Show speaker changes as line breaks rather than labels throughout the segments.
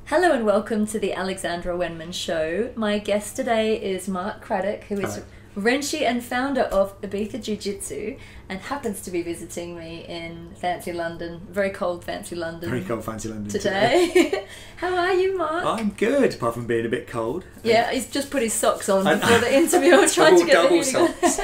Hello and welcome to the Alexandra Wenman Show. My guest today is Mark Craddock, who is Renshi and founder of Ibiza Jujitsu, and happens to be visiting me in fancy London, very cold fancy London.
Very cold fancy London
today. How are you, Mark?
I'm good, apart from being a bit cold.
Yeah, he's just put his socks on before the interview. I'm trying to get the
socks.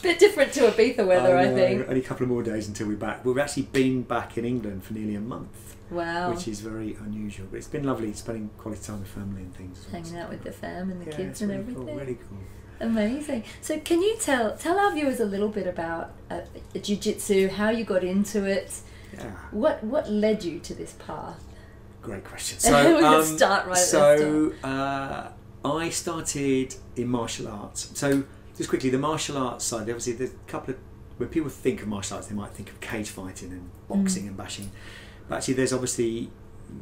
Bit different to Ibiza weather, I think.
Only a couple of more days until we're back. We've actually been back in England for nearly a month.
Wow.
Which is very unusual, but it's been lovely spending quality time with family and things.
Hanging out with the fam and the kids and
really
everything.
Cool, really cool.
Amazing. So can you tell our viewers a little bit about Jujitsu, how you got into it?
Yeah.
What led you to this path?
Great question. So
we're going to start right at the start.
I started in martial arts. So just quickly, the martial arts side, obviously there's a couple of, when people think of martial arts, they might think of cage fighting and boxing and bashing. But actually there's obviously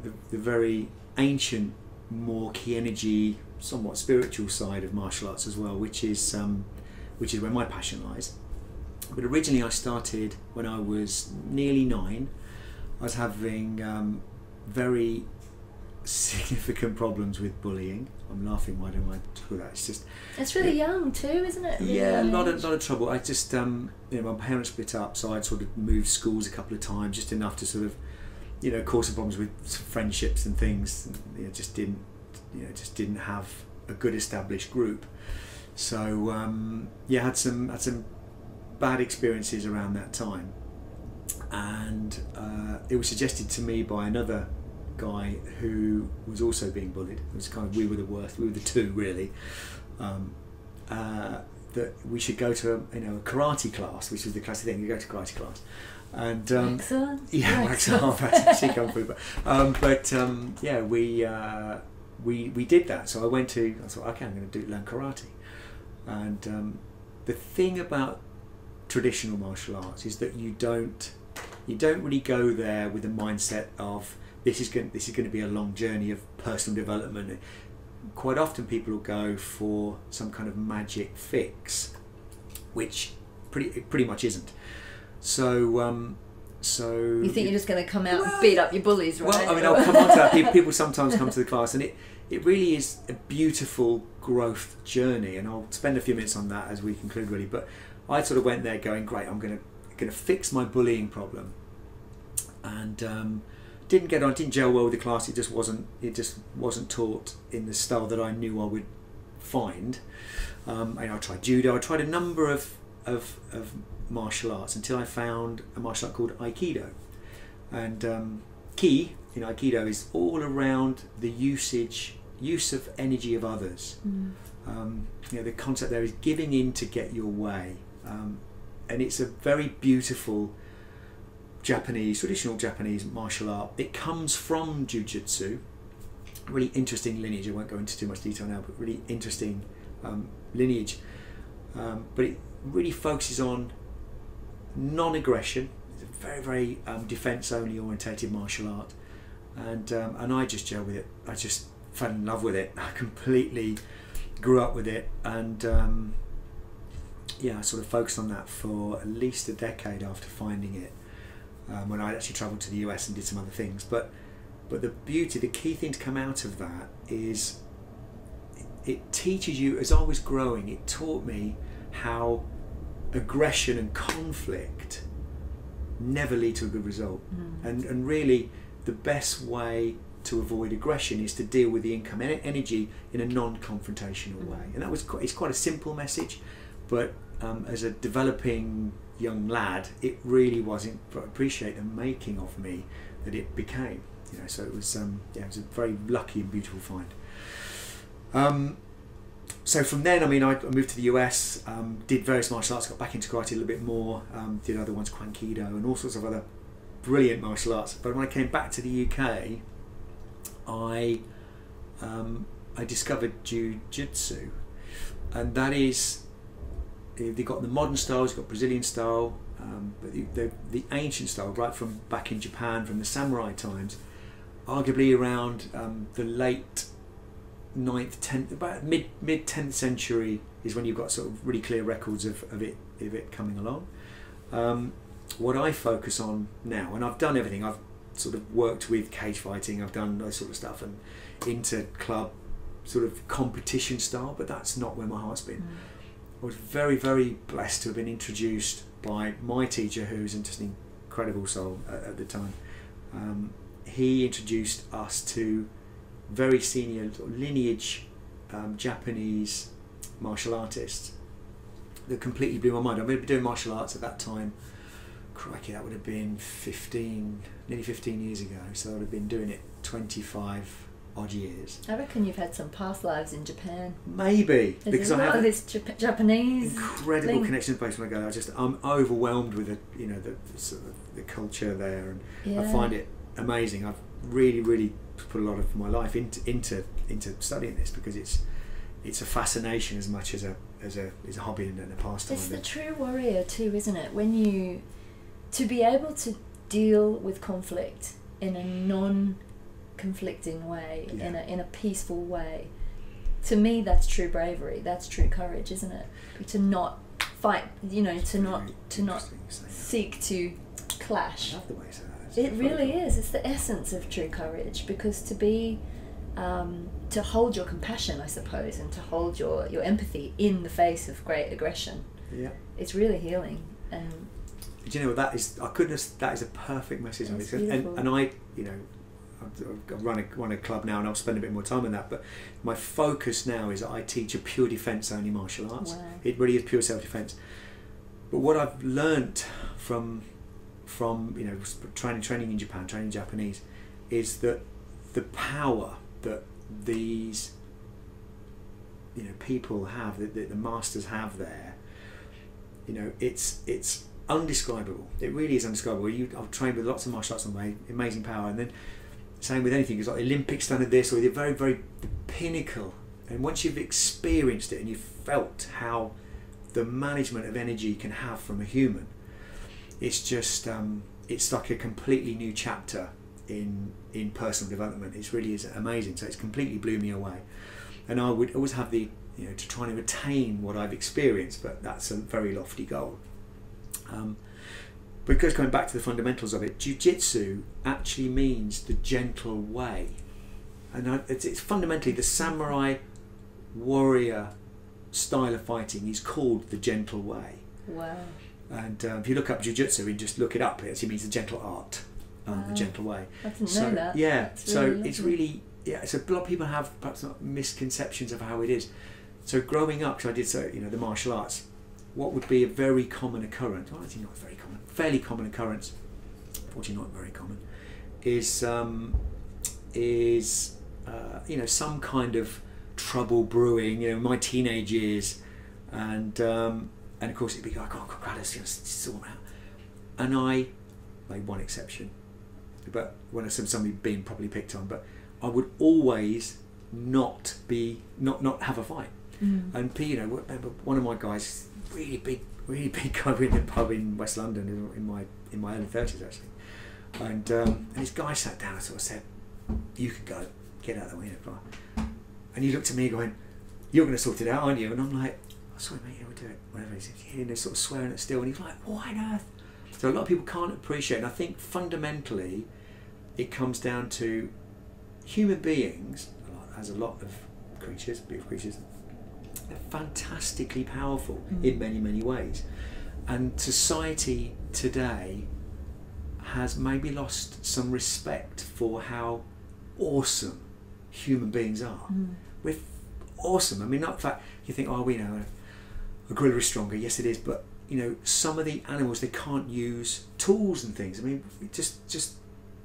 the very ancient, more key energy, somewhat spiritual side of martial arts as well, which is where my passion lies. But originally I started when I was nearly 9. I was having very significant problems with bullying. I'm laughing, why don't I talk that?
It's really young too, isn't it? Really
yeah, a lot of trouble. I just my parents split up, so I'd sort of moved schools a couple of times, just enough to sort of cause some problems with friendships and things. Just didn't have a good established group. So had some bad experiences around that time, and it was suggested to me by another guy who was also being bullied. It was kind of, we were the worst, we were the two really, that we should go to a karate class, which was the classic thing, you go to karate class. And she come through, we did that. So I thought, okay, I'm going to learn karate. And the thing about traditional martial arts is that you don't really go there with a mindset of this is going to be a long journey of personal development. Quite often people will go for some kind of magic fix, which pretty much isn't. So you
think you're just going to come out and beat up your bullies, right?
Well, I mean, I'll come on to that. People sometimes come to the class, and it really is a beautiful growth journey, and I'll spend a few minutes on that as we conclude, really. But I sort of went there going, great, I'm going to fix my bullying problem, and didn't gel well with the class. It just wasn't taught in the style that I knew I would find. And I tried judo. I tried a number of martial arts until I found a martial art called Aikido. And ki in Aikido is all around the use of energy of others. The concept there is giving in to get your way, and it's a very beautiful traditional Japanese martial art. It comes from Jujutsu, really interesting lineage. I won't go into too much detail now, but really interesting lineage. But it really focuses on non-aggression. It's a very, very defense-only orientated martial art, and I just gel with it. I just fell in love with it. I completely grew up with it, and I sort of focused on that for at least a decade after finding it. When I actually travelled to the US and did some other things, but the key thing to come out of that is it teaches you. As I was growing, it taught me how aggression and conflict never lead to a good result, and really the best way to avoid aggression is to deal with the incoming energy in a non-confrontational way. And it's quite a simple message, but as a developing young lad, it really wasn't. Appreciate the making of me that it became. So it was it was a very lucky and beautiful find. So from then, I moved to the US, did various martial arts, got back into karate a little bit more, did other ones, Kwankido and all sorts of other brilliant martial arts. But when I came back to the UK, I discovered Jujutsu, and that is, they've got the modern styles, you've got Brazilian style, but the ancient style, right from back in Japan, from the samurai times, arguably around the late 9th, 10th, about mid 10th century is when you've got sort of really clear records of it coming along. What I focus on now, and I've done everything, I've sort of worked with cage fighting. I've done those sort of stuff and into club sort of competition style, but that's not where my heart's been. I was very, very blessed to have been introduced by my teacher, who was just an incredible soul at the time. He introduced us to very senior sort of lineage Japanese martial artists that completely blew my mind. I've been doing martial arts at that time. Crikey, that would have been nearly 15 years ago. So I would have been doing it 25 odd years.
I reckon you've had some past lives in Japan.
Maybe.
There's
because
a lot
I have
of this Japanese
incredible
link.
connection to the place when I go. I'm overwhelmed with the culture there, and I find it amazing. I've really put a lot of my life into studying this because it's a fascination as much as a hobby and a pastime.
It's the true warrior too, isn't it? When you to be able to deal with conflict in a non-conflicting way, in a peaceful way. To me, that's true bravery. That's true courage, isn't it? To not fight, to not seek to clash.
I love the way you say that.
It really is. It's the essence of true courage, because to be to hold your compassion, I suppose, and to hold your empathy in the face of great aggression.
Yeah.
It's really healing. And
do you know what that is? That is a perfect message.
It's
and I, I've run a club now, and I'll spend a bit more time on that. But my focus now is that I teach a pure defence only martial arts.
Wow.
It really is pure self-defence. But what I've learnt from training in Japan, training Japanese, is that the power that these people have, that the masters have there, it's undescribable. It really is undescribable. I've trained with lots of martial arts on the way, amazing power, and then same with anything. It's like the Olympic standard this, or the very, very pinnacle. And once you've experienced it and you've felt how the management of energy can have from a human, it's just it's like a completely new chapter in personal development. It really is amazing. So it's completely blew me away. And I would always have to try and attain what I've experienced, but that's a very lofty goal. Because going back to the fundamentals of it, Jujitsu actually means the gentle way, and it's fundamentally the samurai warrior style of fighting is called the gentle way.
wow.
And if you look up Jujutsu and just look it up, it actually means the gentle art, the gentle way.
I didn't know that.
Yeah,
That's
so
really
it's really, so a lot of people have perhaps not misconceptions of how it is. So growing up, because I did the martial arts, what would be a very common occurrence, well, actually not very common, fairly common occurrence, fortunately not very common, is some kind of trouble brewing, my teenage years, and of course it'd be like, oh God, let's sort out. And I made one exception, but when I said somebody being properly picked on, but I would always not have a fight. And remember one of my guys, really big guy in the pub in West London in my early 30s actually, and this guy sat down and sort of said, "You can go, get out of the way," and he looked at me going, "You're going to sort it out, aren't you?" And I'm like, "Oh, sorry mate, we'll do it," whatever. He's sort of swearing at still, and he's like, "What on earth?" So a lot of people can't appreciate, and I think fundamentally it comes down to human beings, as a lot of creatures, beautiful creatures, they're fantastically powerful in many, many ways. And society today has maybe lost some respect for how awesome human beings are. We're awesome. I mean, not the fact you think, oh, we know a gorilla is stronger. Yes, it is. But some of the animals, they can't use tools and things. I mean, just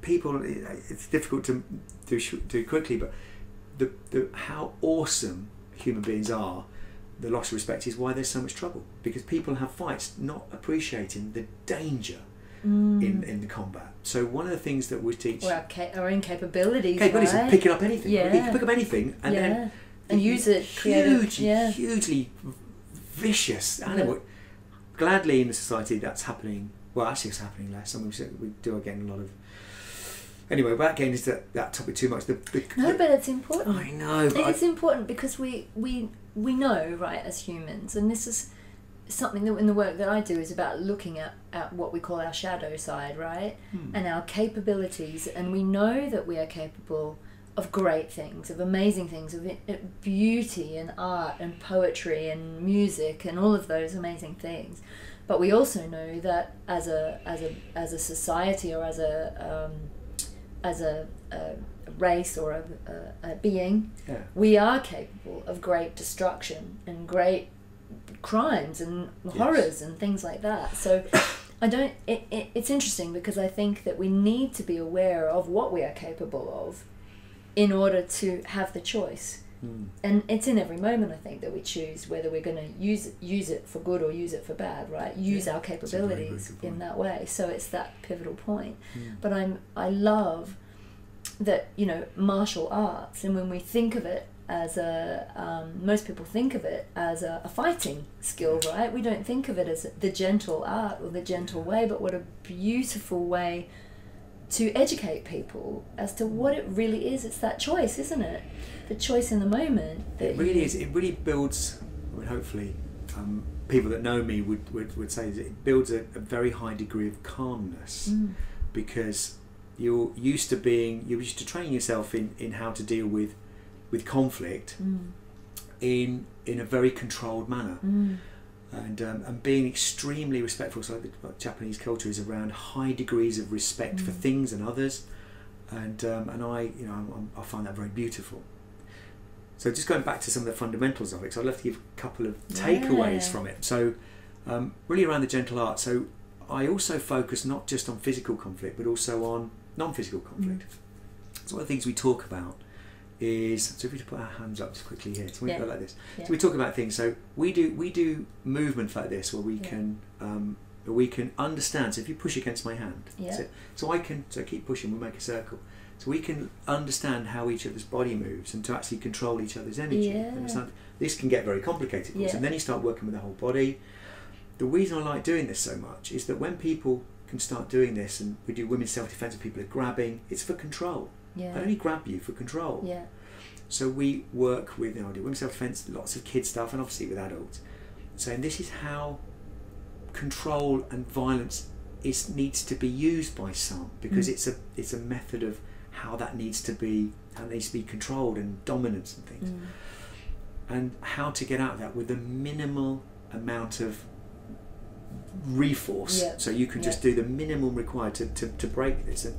people. It's difficult to do quickly, but the how awesome human beings are, the loss of respect is why there's so much trouble, because people have fights not appreciating the danger in the combat. So one of the things that we teach,
our own capabilities,
of picking up anything.
Yeah.
You can pick up anything and then
use it
hugely vicious animal. Gladly in the society that's happening. Well, actually it's happening less. I mean, we do again a lot of. Anyway, without getting into that topic too much, but
it's important.
I know.
It's important because we know, right, as humans, and this is something that in the work that I do is about looking at what we call our shadow side, right? And our capabilities, and we know that we are capable of great things, of amazing things, of beauty and art and poetry and music and all of those amazing things. But we also know that as a society, or as a race, or a being, we are capable of great destruction and great crimes and horrors and things like that. So it's interesting, because I think that we need to be aware of what we are capable of in order to have the choice. And it's in every moment, I think, that we choose whether we're going to use it for good or use it for bad, right? Use our capabilities in that way. So it's that pivotal point. But I love that, you know, martial arts, and when we think of it as most people think of it as a fighting skill, right? We don't think of it as the gentle art or the gentle way, but what a beautiful way to educate people as to what it really is. It's that choice, isn't it? The choice in the moment.
It really is. It really builds, I mean, hopefully people that know me would say that it builds a very high degree of calmness, because you're used to training yourself in how to deal with conflict in a very controlled manner. And being extremely respectful. So the Japanese culture is around high degrees of respect for things and others, and I find that very beautiful. So just going back to some of the fundamentals of it, so I'd love to give a couple of takeaways from it. So really around the gentle art. So I also focus not just on physical conflict, but also on non-physical conflict. So one of the things we talk about is, so if we put our hands up just quickly here, so we go like this. So we talk about things. So we do movements like this where we can understand. So if you push against my hand, so I keep pushing. We make a circle. So we can understand how each other's body moves, and to actually control each other's energy. This can get very complicated, of course, and then you start working with the whole body. The reason I like doing this so much is that when people can start doing this, and we do women's self-defense, and people are grabbing, it's for control. I only grab you for control. So we work with, I do women's self-defense, lots of kids stuff, and obviously with adults, saying this is how control and violence needs to be used by some, because it's a method of how that needs to be controlled, and dominance and things, and how to get out of that with a minimal amount of reforce. So you can just do the minimum required to break this. And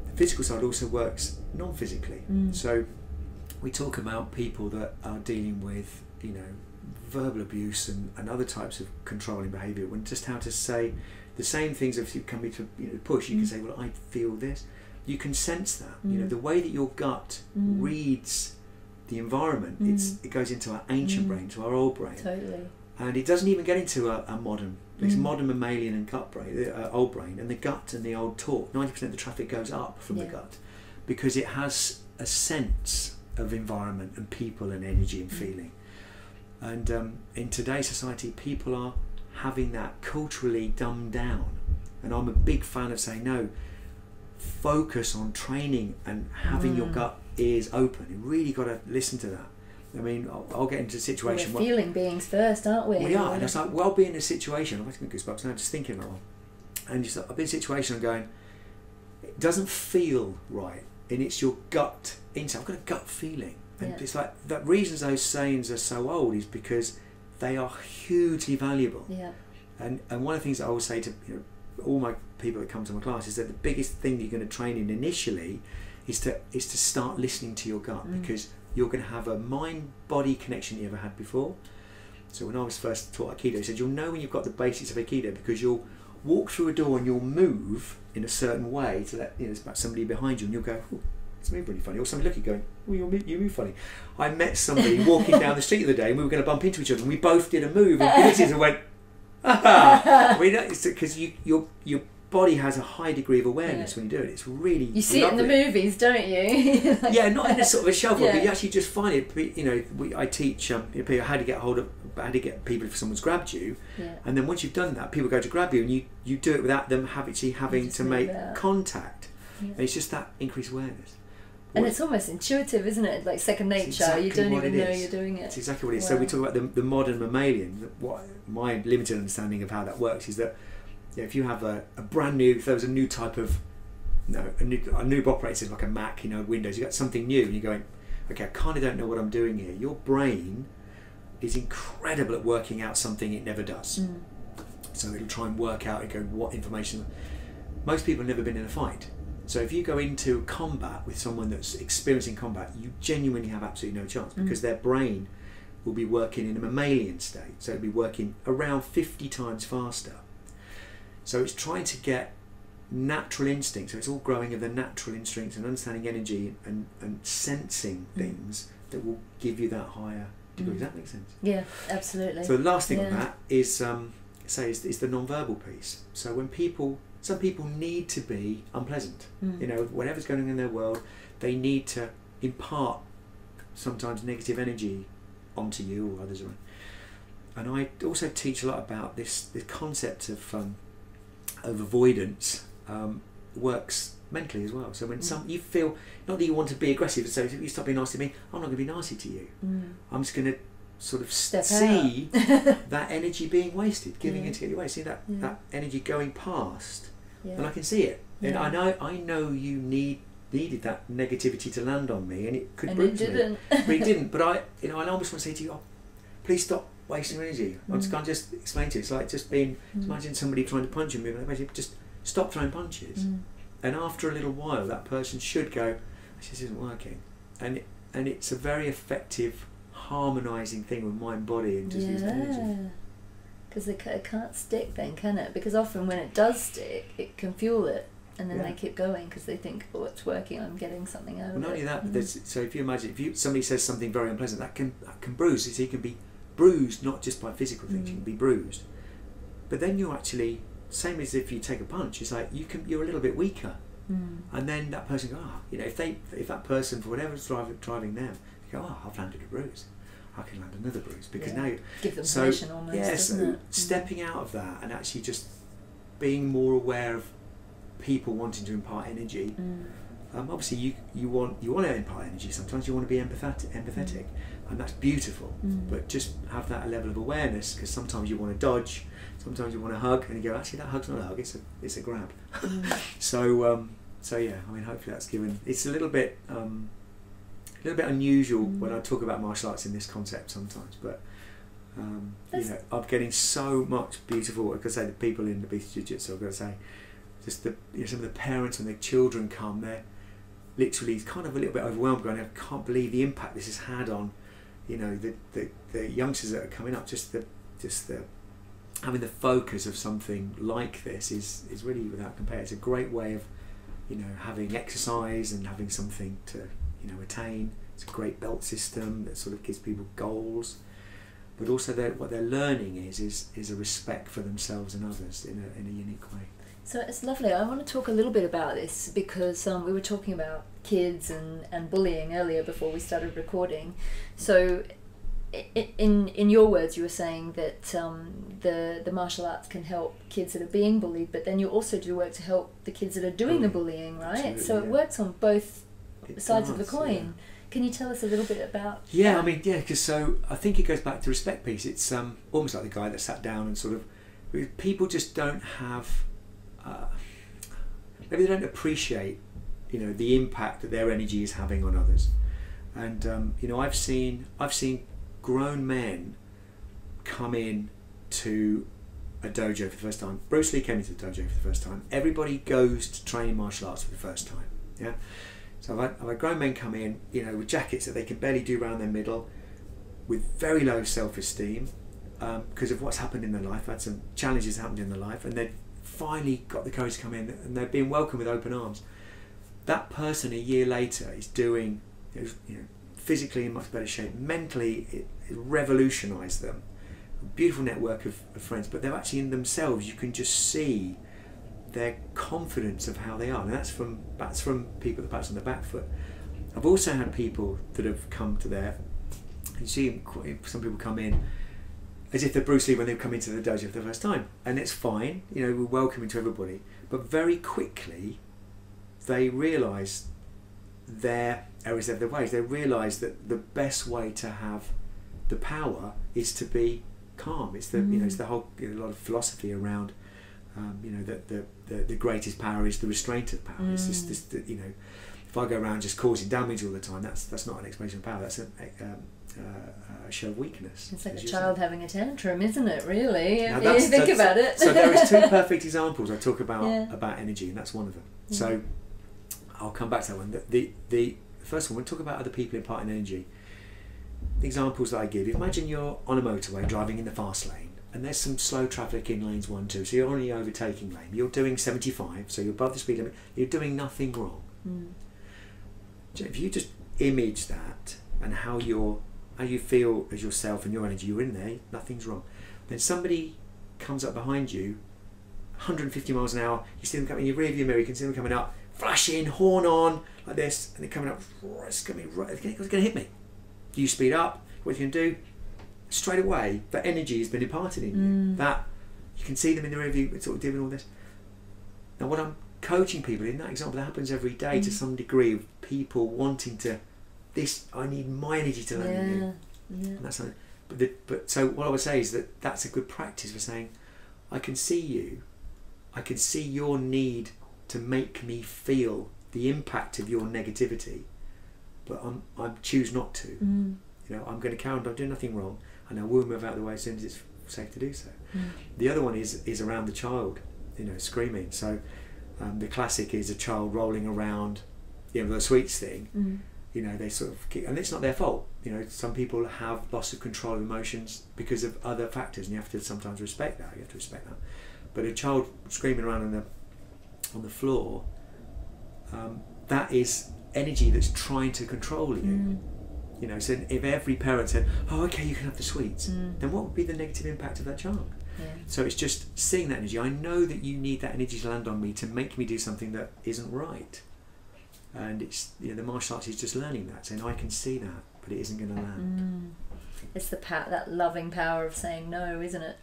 the physical side also works non-physically. So we talk about people that are dealing with, you know, verbal abuse and other types of controlling behaviour, when just how to say the same things. If you come to push, you can say, well, I feel this. You can sense that. You know, the way that your gut reads the environment, it goes into our ancient brain, to our old brain.
Totally. And
it doesn't even get into a modern, it's modern mammalian and gut brain, old brain, and the gut and the old talk. 90% of the traffic goes up from the gut, because it has a sense of environment and people and energy and feeling. And in today's society, people are having that culturally dumbed down. And I'm a big fan of saying, no, focus on training and having your gut ears open. You really got to listen to that. I mean, I'll get into a situation
where we're feeling beings first, aren't we?
We are, and it's like, well, being in a situation, I'm getting goosebumps now just thinking about one. And just, I've been in a situation, I'm going, it doesn't feel right, and it's your gut inside. I've got a gut feeling, and it's like that. Reasons those sayings are so old is because they are hugely valuable. And one of the things that I always say to all my people that come to my class is that the biggest thing that you're going to train in initially is to start listening to your gut, because you're going to have a mind-body connection you never had before. So when I was first taught Aikido, he said you'll know when you've got the basics of Aikido because you'll walk through a door and you'll move in a certain way to let there's about somebody behind you, and you'll go, oh, it's moving really funny, or somebody looking going, oh, you move funny. I met somebody walking down the street the other day, and we were going to bump into each other, and we both did a move and went, ah, because your body has a high degree of awareness when you do it. It's really
you see lovely. It in the movies, don't you?
Yeah, not in a sort of a shelf, but you actually just find it. I teach people how to get people if someone's grabbed you, and then once you've done that, people go to grab you, and you do it without them having to make contact, and it's just that increased awareness.
And it's almost intuitive, isn't it? Like second nature.
Exactly,
you don't even know you're doing it.
It's exactly what it is.
Wow.
So we talk about the modern mammalian. What my limited understanding of how that works is that if you have a brand new, if there was a new type of, a new operating system like a Mac, Windows, you got something new, and you're going, okay, I kind of don't know what I'm doing here. Your brain is incredible at working out something it never does. So it'll try and work out and go, what information. Most people have never been in a fight. So if you go into combat with someone that's experiencing combat, you genuinely have absolutely no chance, because their brain will be working in a mammalian state. So it'll be working around 50 times faster. So it's trying to get natural instinct. So it's all growing of the natural instincts and understanding energy and sensing things that will give you that higher degree. Does that make sense?
Yeah, absolutely.
So the last thing on that is, is the non-verbal piece. So when some people need to be unpleasant. Whatever's going on in their world, they need to impart sometimes negative energy onto you or others around. And I also teach a lot about the concept of avoidance works mentally as well. So when you feel, not that you want to be aggressive, so if you stop being nasty to me, I'm not going to be nasty to you. I'm just going to sort of see that energy being wasted, giving it to get away. See that energy going past, and I can see it. And I know you needed that negativity to land on me, and it could bruise me. But it didn't. But I almost want to say to you, please stop wasting your energy. I can't just explain to you. It's like just being. Imagine somebody trying to punch you, just stop throwing punches. And after a little while, that person should go, this isn't working, and it's a very effective harmonising thing with mind, body, and just this energy.
Because it can't stick then, can it? Because often when it does stick, it can fuel it, and then they keep going because they think, oh, it's working, I'm getting something out of it.
Not only that, but so if you imagine, somebody says something very unpleasant, that can bruise. So you can be bruised not just by physical things, you can be bruised. But then you're actually, same as if you take a punch, it's like you're a little bit weaker. And then that person goes, if that person, for whatever's driving them, they go, I've landed a bruise. I can land another bruise, because now you
give them permission almost. Doesn't it?
Stepping out of that and actually just being more aware of people wanting to impart energy. Obviously, you want to impart energy. Sometimes you want to be empathetic, and that's beautiful. But just have that level of awareness, because sometimes you want to dodge, sometimes you want to hug, and you go, actually, that hug's not a hug; it's a grab. So yeah, hopefully that's given. It's a little bit unusual when I talk about martial arts in this concept sometimes, but I'm getting so much beautiful. Like I say, the people in the Ibiza Jujutsu, I've got to say, just some of the parents when their children come, they're literally kind of a little bit overwhelmed, going, I can't believe the impact this has had on, the youngsters that are coming up. Just the having the focus of something like this is really without compare. It's a great way of having exercise and having something to attain. It's a great belt system that sort of gives people goals, but also what they're learning is a respect for themselves and others in a unique way.
So it's lovely. I want to talk a little bit about this, because we were talking about kids and bullying earlier before we started recording. So in your words, you were saying that the martial arts can help kids that are being bullied, but then you also do work to help the kids that are doing the bullying, right?
Absolutely,
so it works on both sides of the coin. Yeah. Can you tell us a little bit about that?
Because I think it goes back to respect piece. It's almost like the guy that sat down and sort of, people just don't have, maybe they don't appreciate, the impact that their energy is having on others. And I've seen grown men come in to a dojo for the first time. Bruce Lee came into the dojo for the first time. Everybody goes to train martial arts for the first time. Yeah. So I've had grown men come in, with jackets that they can barely do around their middle, with very low self-esteem, because of what's happened in their life. Had some challenges happened in their life, and they've finally got the courage to come in, and they're being welcomed with open arms. That person a year later is doing, physically in much better shape. Mentally, it revolutionised them. A beautiful network of friends, but they're actually in themselves. You can just see their confidence of how they are, and that's from people that perhaps on the back foot. I've also had people that have come to there. You see, some people come in as if they're Bruce Lee when they come into the dojo for the first time, and it's fine. We're welcoming to everybody, but very quickly they realise their errors of their ways. They realise that the best way to have the power is to be calm. It's the it's the whole a lot of philosophy around that the greatest power is the restraint of power. It's just this if I go around just causing damage all the time, that's not an expression of power. That's a show of weakness.
It's like a child having a tantrum, isn't it? Really, if you think
so,
about it.
So there is two perfect examples I talk about energy, and that's one of them.
Yeah.
So I'll come back to that one. The first one, we'll talk about other people imparting energy. The examples that I give, imagine you're on a motorway driving in the fast lane and there's some slow traffic in lanes 1, 2, so you're on the overtaking lane. You're doing 75, so you're above the speed limit, you're doing nothing wrong. If you just image that and how you feel as yourself and your energy, you're in there, nothing's wrong. Then somebody comes up behind you, 150 miles an hour, you see them coming in your rear view mirror, you can see them coming up, flashing, horn on, like this, and they're coming up, it's going to hit me. You speed up, what you can do, straight away, that energy has been imparted in you. That, you can see them in the rear view, sort of doing all this. Now what I'm coaching people, in that example, that happens every day to some degree, of people wanting to, I need my energy to land in you. And that's something, but so what I would say is that that's a good practice for saying, I can see you, I can see your need to make me feel the impact of your negativity, but I choose not to. I'm going to carry on, I'm doing nothing wrong, and I will move out of the way as soon as it's safe to do so. The other one is around the child, screaming. So the classic is a child rolling around, the sweets thing. They sort of, and it's not their fault. Some people have loss of control of emotions because of other factors, and you have to sometimes respect that. You have to respect that. But a child screaming around on the floor, that is energy that's trying to control you. So if every parent said, "Oh, okay, you can have the sweets," then what would be the negative impact of that child? So it's just seeing that energy. I know that you need that energy to land on me to make me do something that isn't right. And it's the martial arts is just learning that, saying I can see that, but it isn't going to land.
It's that loving power of saying no, isn't it?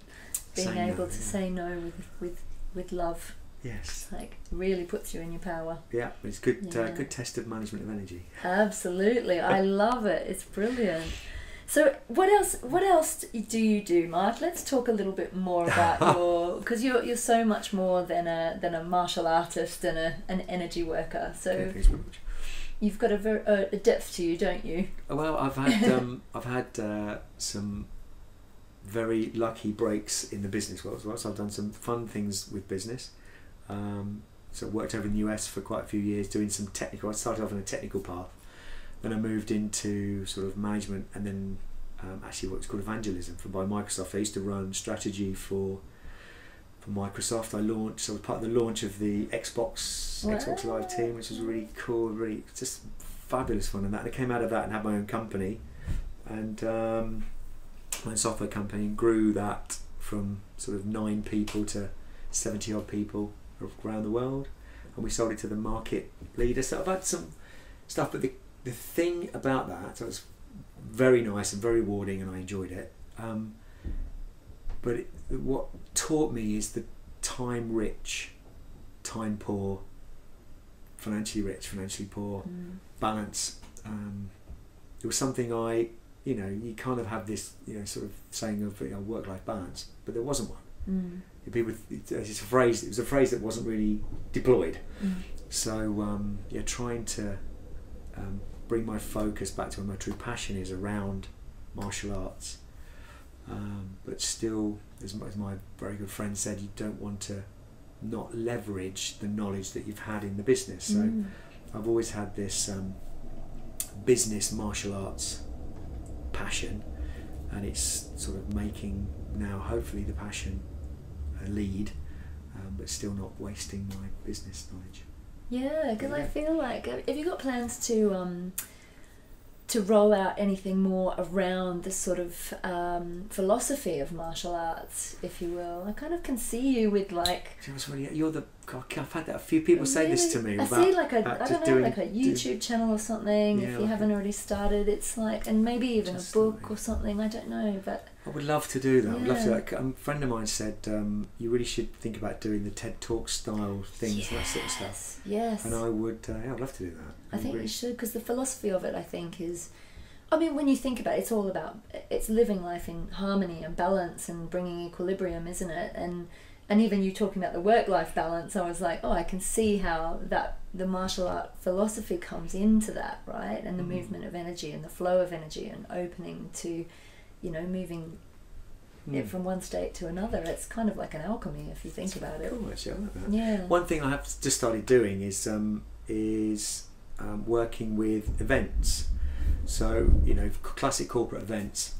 Being able to say no with love.
Yes.
It's like really puts you in your power.
Yeah, it's good. Good test of management of energy.
Absolutely, I love it. It's brilliant. So what else do you do, Mark? Let's talk a little bit more about because you're so much more than a martial artist and an energy worker. So you've got a depth to you, don't you? Well,
I've had some very lucky breaks in the business world as well. So I've done some fun things with business. So I worked over in the US for quite a few years doing some technical. I started off on a technical path. Then I moved into sort of management, and then actually what's called evangelism by Microsoft. I used to run strategy for Microsoft. I was part of the launch of the Xbox Live team, which was really cool, really just fabulous fun. And I came out of that and had my own company, and my own software company, and grew that from sort of 9 people to 70 odd people around the world, and we sold it to the market leader. So I've had some stuff, but the thing about that, so it was very nice and very rewarding, and I enjoyed it. But what taught me is the time rich, time poor, financially rich, financially poor balance. It was something you kind of have this, sort of saying of work-life balance, but there wasn't one. People, it was a phrase that wasn't really deployed. So trying to bring my focus back to where my true passion is around martial arts, but still, as my very good friend said, you don't want to not leverage the knowledge that you've had in the business. So I've always had this business martial arts passion, and it's sort of making now hopefully the passion lead, but still not wasting my business knowledge.
Yeah, because I feel like, have you got plans to roll out anything more around this sort of philosophy of martial arts, if you will? I kind of can see you with like...
You're the God, I've had that. A few people say this to me.
I
about,
see like a, I don't know, like a YouTube channel or something.
Yeah,
if you haven't already started, it's like, and maybe even a book or something. I don't know, but
I would love to do that.
Yeah.
I would love to. Like, a friend of mine said you really should think about doing the TED Talk style things, and that sort of stuff.
Yes.
And I would. Yeah, I'd love to do that.
I think you should, because the philosophy of it, I think, is. I mean, when you think about it, it's all about it's living life in harmony and balance and bringing equilibrium, isn't it? And even you talking about the work-life balance, I was like, oh, I can see how that the martial art philosophy comes into that, right? And the movement of energy and the flow of energy and opening to, you know, moving it from one state to another. It's kind of like an alchemy if you think about it.
Cool, actually, I like that.
Yeah.
One thing I have just started doing is working with events. So, you know, classic corporate events,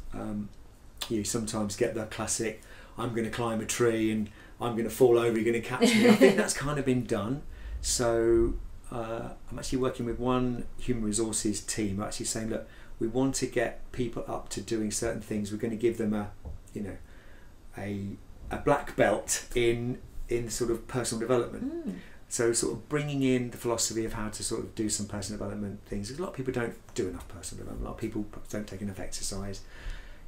you sometimes get the classic, I'm going to climb a tree and I'm going to fall over, you're going to catch me. I think that's kind of been done. So I'm actually working with one human resources team, actually saying, look, we want to get people up to doing certain things. We're going to give them a black belt in sort of personal development. So sort of bringing in the philosophy of how to sort of do some personal development things. A lot of people don't do enough personal development. A lot of people don't take enough exercise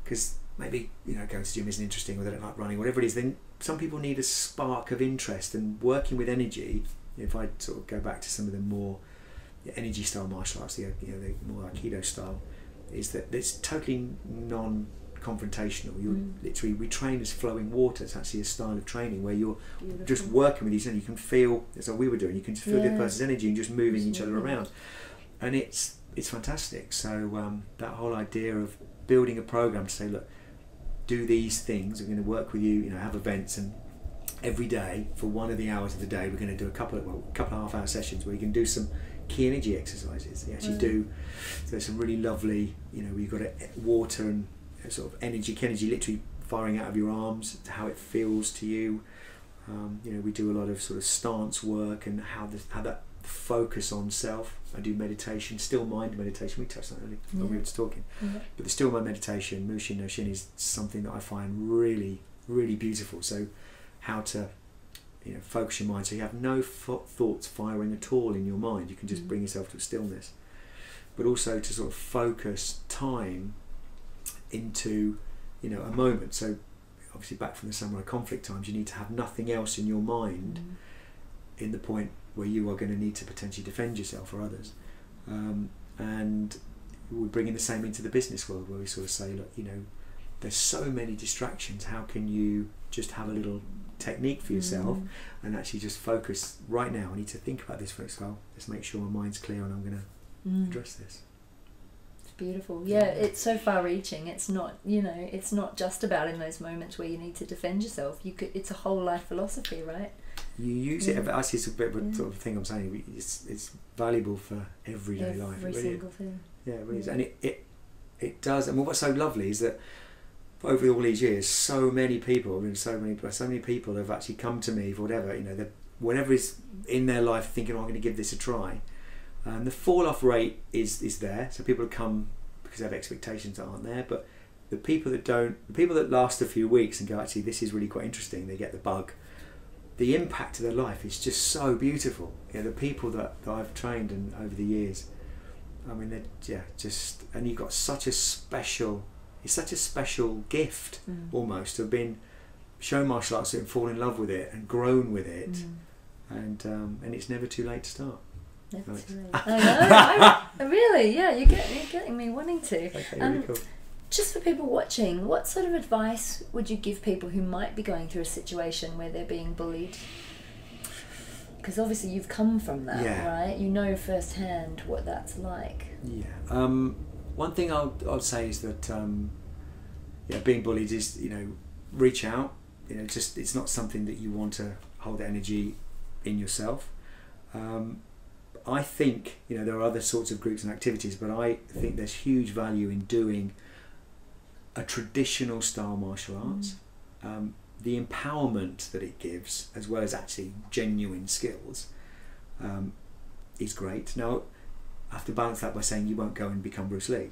because maybe, you know, going to the gym isn't interesting, or they don't like running, whatever it is. Then some people need a spark of interest, and working with energy. If I sort of go back to some of the more energy style martial arts, the more Aikido style, is that it's totally non-confrontational. You're literally, we train as flowing water. It's actually a style of training where you're just working with each other. You can feel, that's what we were doing, you can just feel the person's energy and just moving each other around, and it's fantastic. So that whole idea of building a program to say, look, do these things, we're going to work with you, have events, and every day for one of the hours of the day we're going to do a couple of half-hour sessions where you can do some key energy exercises. You actually do. So there's some really lovely, where you've got water and sort of energy literally firing out of your arms, how it feels to you. We do a lot of sort of stance work and how that focus on self. I do meditation, still mind meditation. We touched on that earlier when we were just talking. But the still mind meditation, Mushin no Shin, is something that I find really, really beautiful. So how to focus your mind so you have no thoughts firing at all in your mind. You can just bring yourself to a stillness, but also to sort of focus time into a moment. So obviously back from the samurai conflict times, you need to have nothing else in your mind in the point where you are going to need to potentially defend yourself or others. And we bring in the same into the business world, where we sort of say, look, there's so many distractions. How can you just have a little technique for yourself and actually just focus right now? I need to think about this for itself. Let's make sure my mind's clear and I'm going to address this.
It's beautiful. Yeah, it's so far-reaching. It's not, it's not just about in those moments where you need to defend yourself. It's a whole life philosophy, right?
You use it. Actually, it's a bit of a sort of thing I'm saying. It's valuable for everyday life.
Every single thing.
Yeah, it really is. And it does. And what's so lovely is that over all these years, so many people have actually come to me for whatever, whatever is in their life, thinking, I'm going to give this a try. And the fall-off rate is there. So people come because they have expectations that aren't there. But the people that last a few weeks and go, actually, this is really quite interesting, they get the bug. The impact of their life is just so beautiful. The people that I've trained and over the years, I mean, they're just, and you've got such a special gift almost to have been shown martial arts and fall in love with it and grown with it, and it's never too late to start.
Never too late. I know. Really, yeah, you're getting me wanting to.
Okay, really cool.
Just for people watching, what sort of advice would you give people who might be going through a situation where they're being bullied? Because obviously you've come from that, right? You know firsthand what that's like. Yeah.
One thing I'll say is that being bullied is reach out. It's not something that you want to hold energy in yourself. I think there are other sorts of groups and activities, but I think there's huge value in doing a traditional style martial arts. The empowerment that it gives, as well as actually genuine skills, is great. Now, I have to balance that by saying you won't go and become Bruce Lee.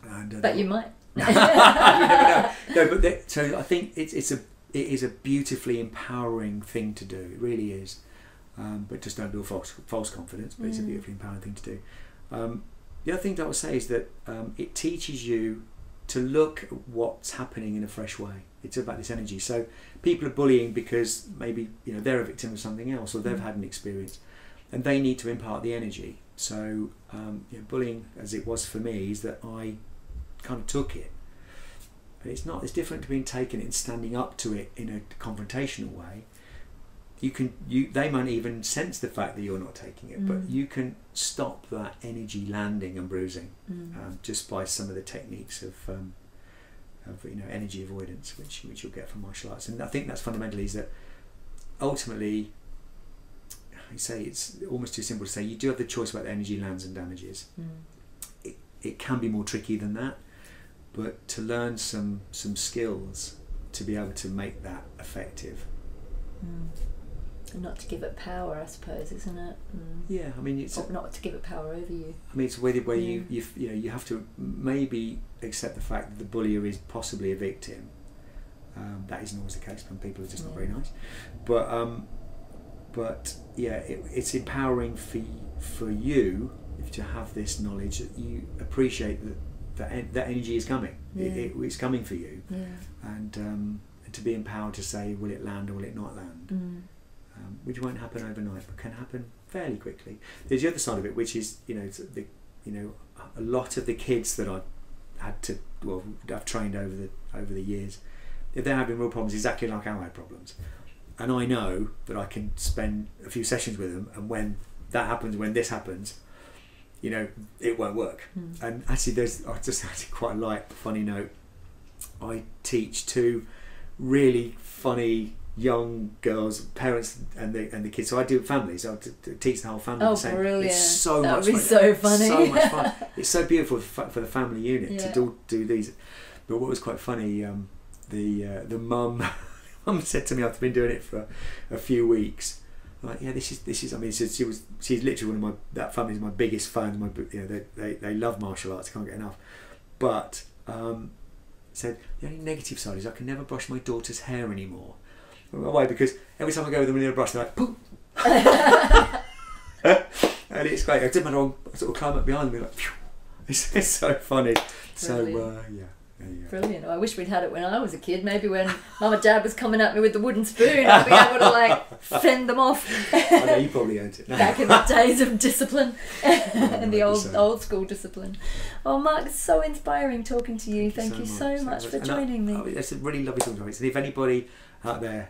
But you might.
You never know. No, so I think it is a beautifully empowering thing to do. It really is. but just don't build false confidence. But it's a beautifully empowering thing to do. The other thing that I would say is that it teaches you to look at what's happening in a fresh way. It's about this energy. So people are bullying because maybe they're a victim of something else, or they've had an experience, and they need to impart the energy. So bullying, as it was for me, is that I kind of took it. And it's different to being taken it and standing up to it in a confrontational way. They might even sense the fact that you're not taking it, but you can stop that energy landing and bruising just by some of the techniques of energy avoidance, which you'll get from martial arts. And I think that's fundamentally is that ultimately, I say it's almost too simple to say you do have the choice about the energy lands and damages. It can be more tricky than that, but to learn some skills to be able to make that effective.
And not to give it power, I suppose, isn't it?
Yeah, I mean, it's
not to give it power over you.
I mean, it's a way where you have to maybe accept the fact that the bullier is possibly a victim. That isn't always the case. Some people are just not very nice. But yeah, it's empowering for you to have this knowledge that you appreciate that energy is coming. It's coming for you, and to be empowered to say, will it land or will it not land? Which won't happen overnight, but can happen fairly quickly. There's the other side of it, which is a lot of the kids that I've trained over the years, if they're having real problems, exactly like I had problems, and I know that I can spend a few sessions with them, and when that happens, when this happens, it won't work. And actually, I just had quite a light, funny note. I teach two really funny young girls, parents and the kids. So I do families. I teach the whole family.
Oh,
the same.
Brilliant!
It's so
that
much
would be
fun.
so funny.
So much fun. It's so beautiful for the family unit to do these. But what was quite funny, the mum said to me after I've been doing it for a few weeks, like, this is. I mean, she's literally one of that family's my biggest fans. They love martial arts. Can't get enough. But said the only negative side is I can never brush my daughter's hair anymore. Why? Because every time I go with them in a brush, they're like, poof. And it's great. I did my wrong. I sort of climb up behind them and be like, phew. It's so funny. Brilliant. So yeah. There you go.
Brilliant. I wish we'd had it when I was a kid. Maybe when Mum and Dad was coming at me with the wooden spoon, I'd be able to fend them off.
I know you probably earned it.
Back in the days of discipline and the old school discipline. Oh, Mark, it's so inspiring talking to you. Thank you so much for joining me.
It's a really lovely talking to you. And if anybody out there,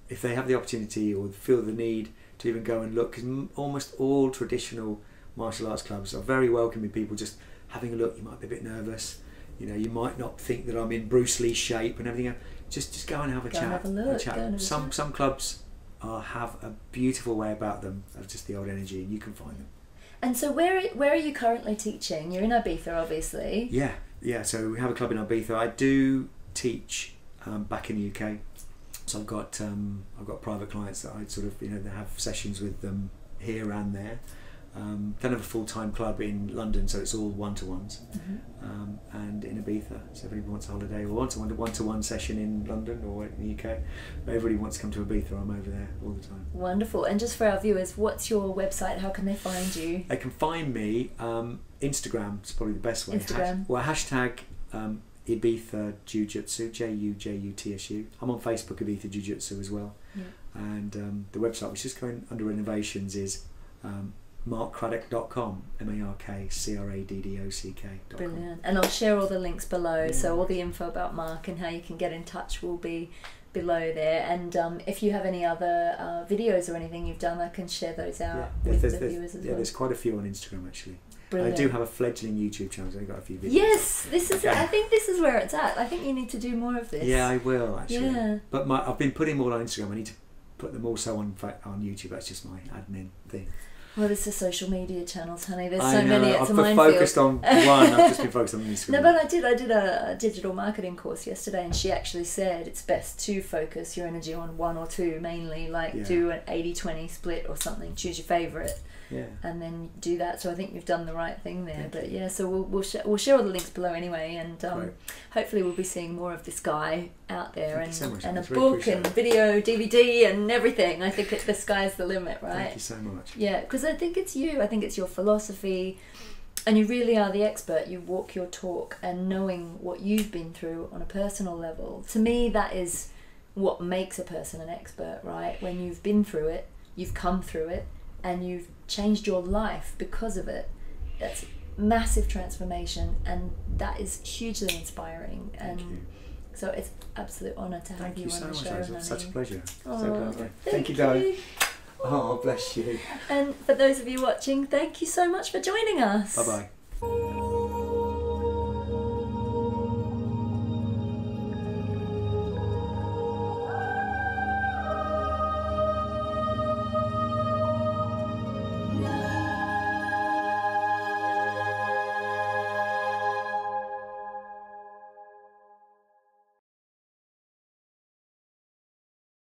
if they have the opportunity or feel the need to even go and look, because almost all traditional martial arts clubs are very welcoming people just having a look. You might be a bit nervous. You might not think that I'm in Bruce Lee shape and everything else. Just go and have a chat.
And have a look.
Chat. Some clubs have a beautiful way about them of just the old energy, and you can find them. And
so where are you currently teaching? You're in Ibiza, obviously.
Yeah. So we have a club in Ibiza. I do teach back in the UK. So I've got private clients that I sort of they have sessions with them here and there. Don't have a full-time club in London, so it's all one-to-ones, and in Ibiza. So if anybody wants a holiday or wants a one-to-one session in London or in the UK, if everybody wants to come to Ibiza, I'm over there all the time. Wonderful. And just for our viewers, what's your website? How can they find you? They can find me. Instagram is probably the best way. Instagram. Hashtag Ibiza Jujutsu, Jujutsu. I'm on Facebook, Ibiza Jujutsu as well. Yeah. And the website, which is going under renovations, is markcraddock.com, markcraddock.com. Brilliant. And I'll share all the links below, so all the info about Mark and how you can get in touch will be below there. And if you have any other videos or anything you've done, I can share those out with the viewers as well. Yeah, there's quite a few on Instagram actually. Brilliant. I do have a fledgling YouTube channel, so I've got a few videos. Yes, this is. Okay. I think this is where it's at. I think you need to do more of this. Yeah, I will actually. Yeah. But I've been putting them all on Instagram. I need to put them also on YouTube. That's just my admin thing.
Well, it's the social media channels, honey. There's
I
so
know,
many. It's a
I've been
minefield.
focused on one. I've just been focused on Instagram.
No, but I did a digital marketing course yesterday, and she actually said it's best to focus your energy on one or two mainly, like do an 80-20 split or something. Choose your favourite. Yeah. And then do that. So I think you've done the right thing there. But yeah, so we'll share all the links below anyway, and hopefully we'll be seeing more of this guy out there, and a book and video, DVD, and everything. I think the sky's the limit, right?
Thank you so much.
Yeah, because I think it's you. I think it's your philosophy, and you really are the expert. You walk your talk, and knowing what you've been through on a personal level. To me, that is what makes a person an expert, right? When you've been through it, you've come through it, and you've changed your life because of it. That's massive transformation, and that is hugely inspiring. And so it's absolute honour to have you on the show.
It's such a pleasure.
Oh,
so glad. Thank you, darling. Oh, bless you.
And for those of you watching, thank you so much for joining us.
Bye bye.